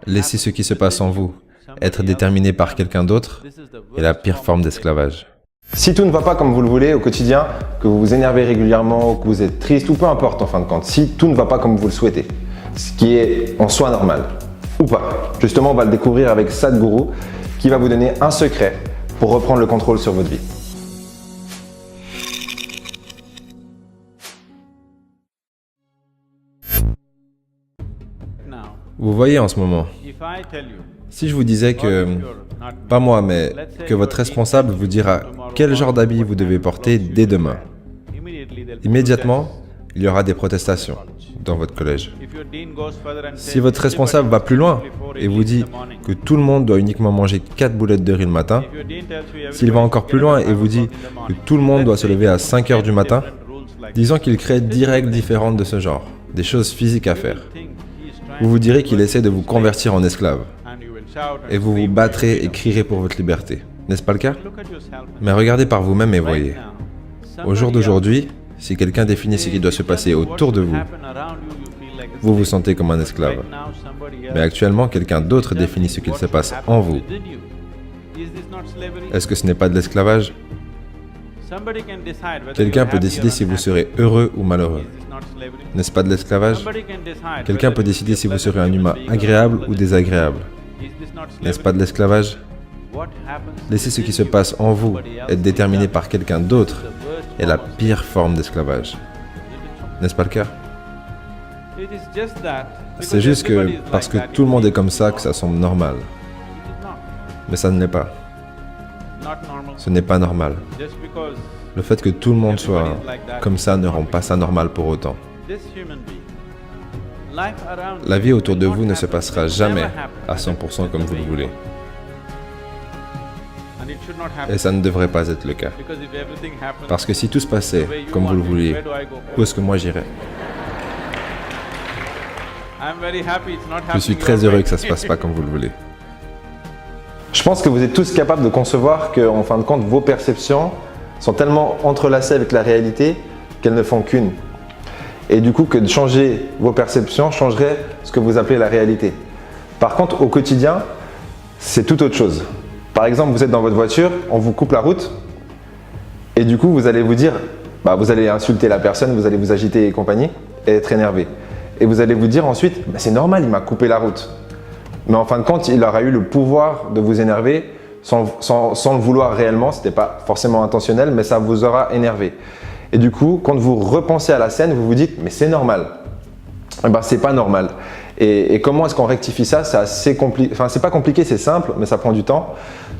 Laissez ce qui se passe en vous être déterminé par quelqu'un d'autre est la pire forme d'esclavage. Si tout ne va pas comme vous le voulez au quotidien, que vous vous énervez régulièrement, que vous êtes triste ou peu importe en fin de compte, si tout ne va pas comme vous le souhaitez, ce qui est en soi normal, ou pas, justement on va le découvrir avec Sadhguru qui va vous donner un secret pour reprendre le contrôle sur votre vie. Vous voyez en ce moment, si je vous disais que, pas moi, mais que votre responsable vous dira quel genre d'habit vous devez porter dès demain, immédiatement, il y aura des protestations dans votre collège. Si votre responsable va plus loin et vous dit que tout le monde doit uniquement manger 4 boulettes de riz le matin, s'il va encore plus loin et vous dit que tout le monde doit se lever à 5 heures du matin, disons qu'il crée 10 règles différentes de ce genre, des choses physiques à faire. Vous vous direz qu'il essaie de vous convertir en esclave. Et vous vous battrez et crierez pour votre liberté. N'est-ce pas le cas? Mais regardez par vous-même et voyez. Au jour d'aujourd'hui, si quelqu'un définit ce qui doit se passer autour de vous, vous vous sentez comme un esclave. Mais actuellement, quelqu'un d'autre définit ce qu'il se passe en vous. Est-ce que ce n'est pas de l'esclavage? Quelqu'un peut décider si vous serez heureux ou malheureux. N'est-ce pas de l'esclavage? Quelqu'un peut décider si vous serez un humain agréable ou désagréable. N'est-ce pas de l'esclavage? Laisser ce qui se passe en vous être déterminé par quelqu'un d'autre est la pire forme d'esclavage. N'est-ce pas le cas? C'est juste que parce que tout le monde est comme ça que ça semble normal. Mais ça ne l'est pas. Ce n'est pas normal. Le fait que tout le monde soit comme ça ne rend pas ça normal pour autant. La vie autour de vous ne se passera jamais à 100% comme vous le voulez. Et ça ne devrait pas être le cas. Parce que si tout se passait comme vous le vouliez, où est-ce que moi j'irais? Je suis très heureux que ça ne se passe pas comme vous le voulez. Je pense que vous êtes tous capables de concevoir que, en fin de compte, vos perceptions sont tellement entrelacées avec la réalité qu'elles ne font qu'une. Et du coup, que de changer vos perceptions changerait ce que vous appelez la réalité. Par contre, au quotidien, c'est tout autre chose. Par exemple, vous êtes dans votre voiture, on vous coupe la route, et du coup, vous allez vous dire, vous allez insulter la personne, vous allez vous agiter et compagnie, et être énervé. Et vous allez vous dire ensuite, c'est normal, il m'a coupé la route. Mais en fin de compte, il aura eu le pouvoir de vous énerver sans le vouloir réellement. Ce n'était pas forcément intentionnel, mais ça vous aura énervé. Et du coup, quand vous repensez à la scène, vous vous dites « mais c'est normal ». C'est pas normal. Et comment est-ce qu'on rectifie ça? C'est assez compliqué. Enfin, c'est pas compliqué, c'est simple, mais ça prend du temps.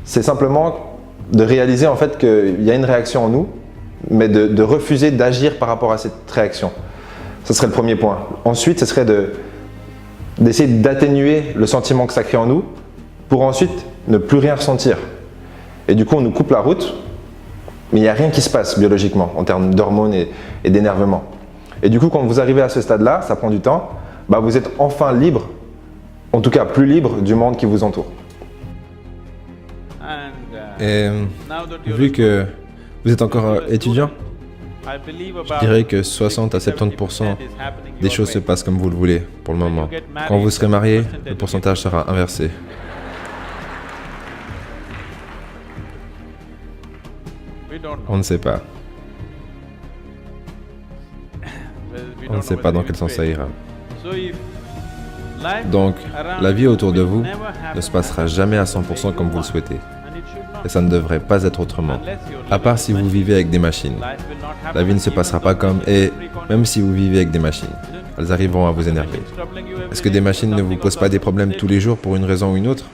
C'est simplement de réaliser en fait qu'il y a une réaction en nous, mais de refuser d'agir par rapport à cette réaction. Ce serait le premier point. Ensuite, ce serait d'essayer d'atténuer le sentiment que ça crée en nous pour ensuite ne plus rien ressentir. Et du coup, on nous coupe la route, mais il n'y a rien qui se passe biologiquement en termes d'hormones et d'énervement. Et du coup, quand vous arrivez à ce stade-là, ça prend du temps, vous êtes enfin libre, en tout cas plus libre du monde qui vous entoure. Et vu que vous êtes encore étudiant, je dirais que 60 à 70% des choses se passent comme vous le voulez pour le moment. Quand vous serez marié, le pourcentage sera inversé. On ne sait pas. On ne sait pas dans quel sens ça ira. Donc, la vie autour de vous ne se passera jamais à 100% comme vous le souhaitez. Et ça ne devrait pas être autrement. À part si vous vivez avec des machines. La vie ne se passera pas comme... Et même si vous vivez avec des machines, elles arriveront à vous énerver. Est-ce que des machines ne vous posent pas des problèmes tous les jours pour une raison ou une autre?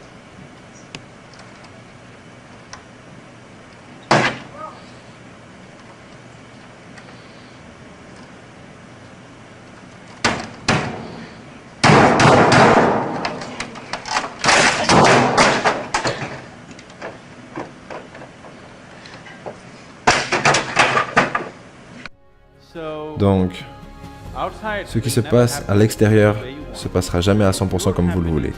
Donc, ce qui se passe à l'extérieur se passera jamais à 100% comme vous le voulez.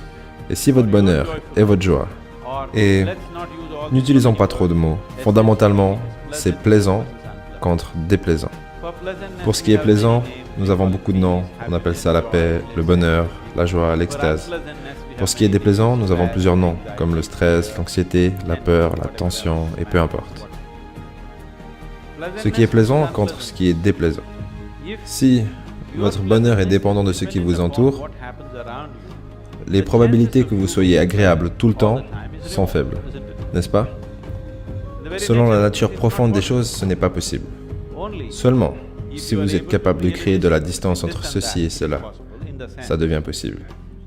Et si votre bonheur est votre joie, et n'utilisons pas trop de mots, fondamentalement, c'est plaisant contre déplaisant. Pour ce qui est plaisant, nous avons beaucoup de noms, on appelle ça la paix, le bonheur, la joie, l'extase. Pour ce qui est déplaisant, nous avons plusieurs noms, comme le stress, l'anxiété, la peur, la tension, et peu importe. Ce qui est plaisant contre ce qui est déplaisant. Si votre bonheur est dépendant de ce qui vous entoure, les probabilités que vous soyez agréable tout le temps sont faibles, n'est-ce pas? Selon la nature profonde des choses, ce n'est pas possible. Seulement, si vous êtes capable de créer de la distance entre ceci et cela, ça devient possible.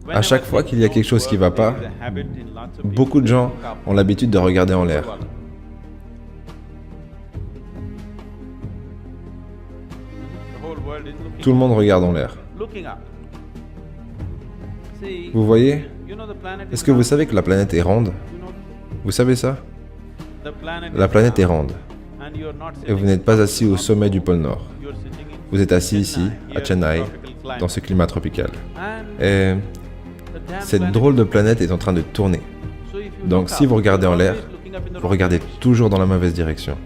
À chaque fois qu'il y a quelque chose qui ne va pas, beaucoup de gens ont l'habitude de regarder en l'air. Tout le monde regarde en l'air. Vous voyez? Est-ce que vous savez que la planète est ronde? Vous savez ça? La planète est ronde. Et vous n'êtes pas assis au sommet du pôle Nord. Vous êtes assis ici, à Chennai, dans ce climat tropical. Et cette drôle de planète est en train de tourner. Donc si vous regardez en l'air, vous regardez toujours dans la mauvaise direction.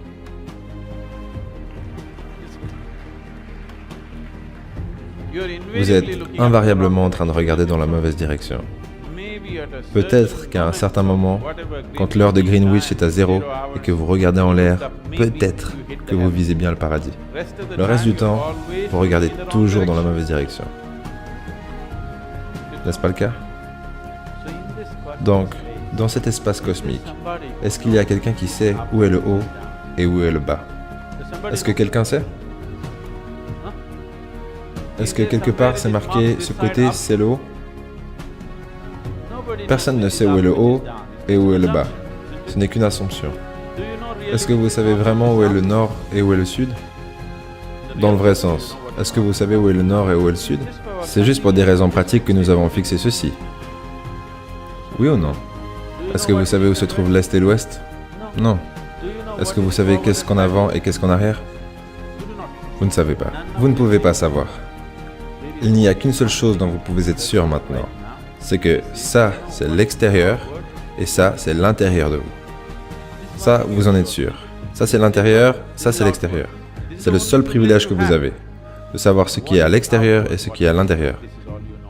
Vous êtes invariablement en train de regarder dans la mauvaise direction. Peut-être qu'à un certain moment, quand l'heure de Greenwich est à 0 et que vous regardez en l'air, peut-être que vous visez bien le paradis. Le reste du temps, vous regardez toujours dans la mauvaise direction. N'est-ce pas le cas? Donc, dans cet espace cosmique, est-ce qu'il y a quelqu'un qui sait où est le haut et où est le bas? Est-ce que quelqu'un sait? Est-ce que quelque part c'est marqué ce côté c'est le haut? Personne ne sait où est le haut et où est le bas. Ce n'est qu'une assumption. Est-ce que vous savez vraiment où est le nord et où est le sud? Dans le vrai sens, est-ce que vous savez où est le nord et où est le sud? C'est juste pour des raisons pratiques que nous avons fixé ceci. Oui ou non? Est-ce que vous savez où se trouve l'est et l'ouest? Non. Est-ce que vous savez qu'est-ce qu'en avant et qu'est-ce qu'en arrière? Vous ne savez pas. Vous ne pouvez pas savoir. Il n'y a qu'une seule chose dont vous pouvez être sûr maintenant. C'est que ça, c'est l'extérieur, et ça, c'est l'intérieur de vous. Ça, vous en êtes sûr. Ça, c'est l'intérieur, ça, c'est l'extérieur. C'est le seul privilège que vous avez, de savoir ce qui est à l'extérieur et ce qui est à l'intérieur.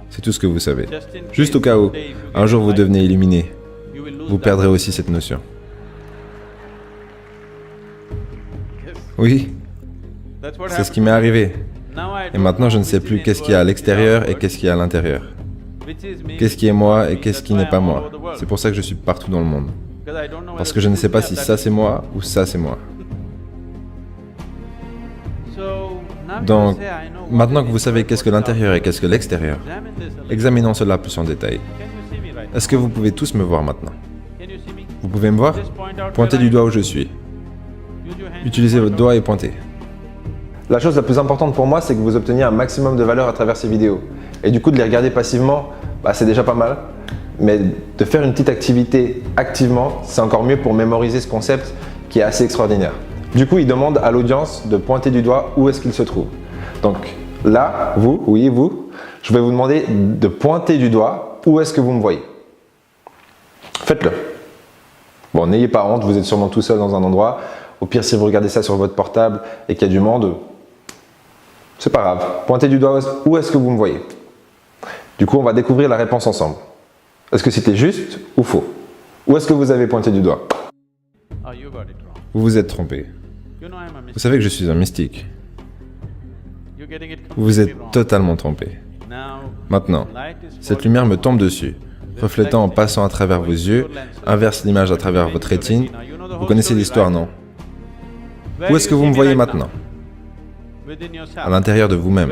C'est tout ce que vous savez. Juste au cas où, un jour vous devenez illuminé, vous perdrez aussi cette notion. Oui, c'est ce qui m'est arrivé. Et maintenant, je ne sais plus qu'est-ce qu'il y a à l'extérieur et qu'est-ce qu'il y a à l'intérieur. Qu'est-ce qui est moi et qu'est-ce qui n'est pas moi. C'est pour ça que je suis partout dans le monde. Parce que je ne sais pas si ça c'est moi ou ça c'est moi. Donc, maintenant que vous savez qu'est-ce que l'intérieur et qu'est-ce que l'extérieur, examinons cela plus en détail. Est-ce que vous pouvez tous me voir maintenant? Vous pouvez me voir? Pointez du doigt où je suis. Utilisez votre doigt et pointez. La chose la plus importante pour moi, c'est que vous obteniez un maximum de valeur à travers ces vidéos. Et du coup, de les regarder passivement, c'est déjà pas mal. Mais de faire une petite activité activement, c'est encore mieux pour mémoriser ce concept qui est assez extraordinaire. Du coup, il demande à l'audience de pointer du doigt où est-ce qu'il se trouve. Donc là, vous, oui, vous, je vais vous demander de pointer du doigt où est-ce que vous me voyez. Faites-le. Bon, n'ayez pas honte, vous êtes sûrement tout seul dans un endroit. Au pire, si vous regardez ça sur votre portable et qu'il y a du monde, c'est pas grave. Pointez du doigt où est-ce que vous me voyez. Du coup, on va découvrir la réponse ensemble. Est-ce que c'était juste ou faux? Où est-ce que vous avez pointé du doigt? Vous vous êtes trompé. Vous savez que je suis un mystique. Vous vous êtes totalement trompé. Maintenant, cette lumière me tombe dessus, reflétant en passant à travers vos yeux, inverse l'image à travers votre rétine. Vous connaissez l'histoire, non? Où est-ce que vous me voyez maintenant? À l'intérieur de vous-même.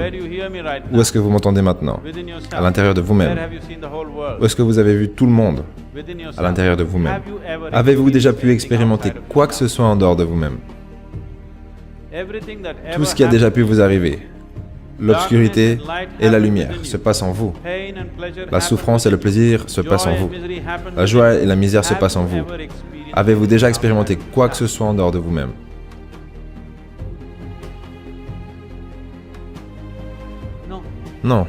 Où est-ce que vous m'entendez maintenant? À l'intérieur de vous-même. Où est-ce que vous avez vu tout le monde? À l'intérieur de vous-même. Avez-vous déjà pu expérimenter quoi que ce soit en dehors de vous-même? Tout ce qui a déjà pu vous arriver, l'obscurité et la lumière, se passent en vous. La souffrance et le plaisir se passent en vous. La joie et la misère se passent en vous. Avez-vous déjà expérimenté quoi que ce soit en dehors de vous-même? Non.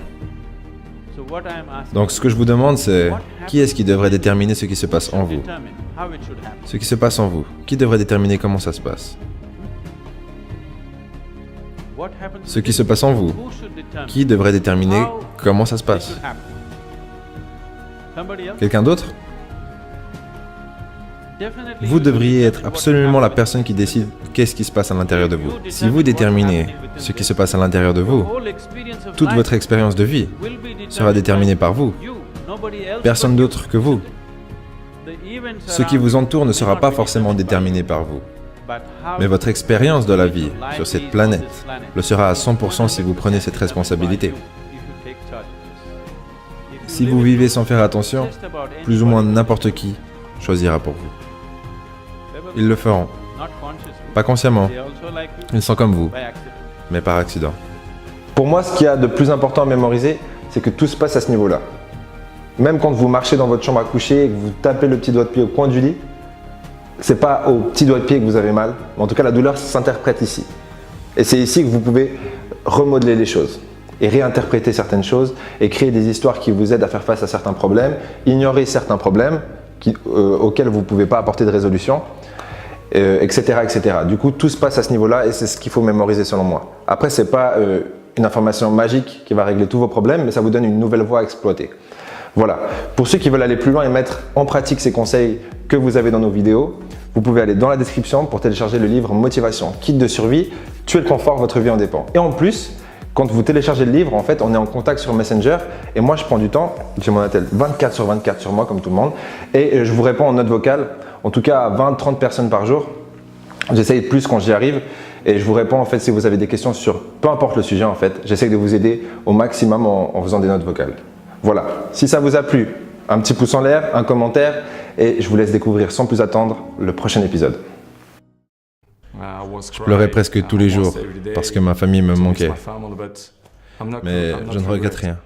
Donc ce que je vous demande, c'est qui est-ce qui devrait déterminer ce qui se passe en vous? Ce qui se passe en vous. Qui devrait déterminer comment ça se passe? Ce qui se passe en vous. Qui devrait déterminer comment ça se passe? Quelqu'un d'autre? Vous devriez être absolument la personne qui décide qu'est-ce qui se passe à l'intérieur de vous. Si vous déterminez ce qui se passe à l'intérieur de vous, toute votre expérience de vie sera déterminée par vous. Personne d'autre que vous. Ce qui vous entoure ne sera pas forcément déterminé par vous. Mais votre expérience de la vie sur cette planète le sera à 100% si vous prenez cette responsabilité. Si vous vivez sans faire attention, plus ou moins n'importe qui choisira pour vous. Ils le feront. Pas consciemment. Ils sont comme vous, mais par accident. Pour moi, ce qu'il y a de plus important à mémoriser, c'est que tout se passe à ce niveau-là. Même quand vous marchez dans votre chambre à coucher et que vous tapez le petit doigt de pied au coin du lit, c'est pas au petit doigt de pied que vous avez mal, mais en tout cas la douleur s'interprète ici. Et c'est ici que vous pouvez remodeler les choses et réinterpréter certaines choses et créer des histoires qui vous aident à faire face à certains problèmes, ignorer certains problèmes auxquels vous ne pouvez pas apporter de résolution, etc., etc. Du coup, tout se passe à ce niveau-là et c'est ce qu'il faut mémoriser selon moi. Après, ce n'est pas une information magique qui va régler tous vos problèmes, mais ça vous donne une nouvelle voie à exploiter. Voilà. Pour ceux qui veulent aller plus loin et mettre en pratique ces conseils que vous avez dans nos vidéos, vous pouvez aller dans la description pour télécharger le livre Motivation, kit de survie, tuer le confort, votre vie en dépend. Et en plus, quand vous téléchargez le livre, en fait, on est en contact sur Messenger et moi, je prends du temps, j'ai mon attel 24/24 sur moi comme tout le monde et je vous réponds en note vocale, en tout cas à 20-30 personnes par jour. J'essaye de plus quand j'y arrive et je vous réponds en fait si vous avez des questions sur peu importe le sujet en fait. J'essaye de vous aider au maximum en faisant des notes vocales. Voilà, si ça vous a plu, un petit pouce en l'air, un commentaire et je vous laisse découvrir sans plus attendre le prochain épisode. Je pleurais presque tous les jours parce que ma famille me manquait. Mais je ne regrette rien.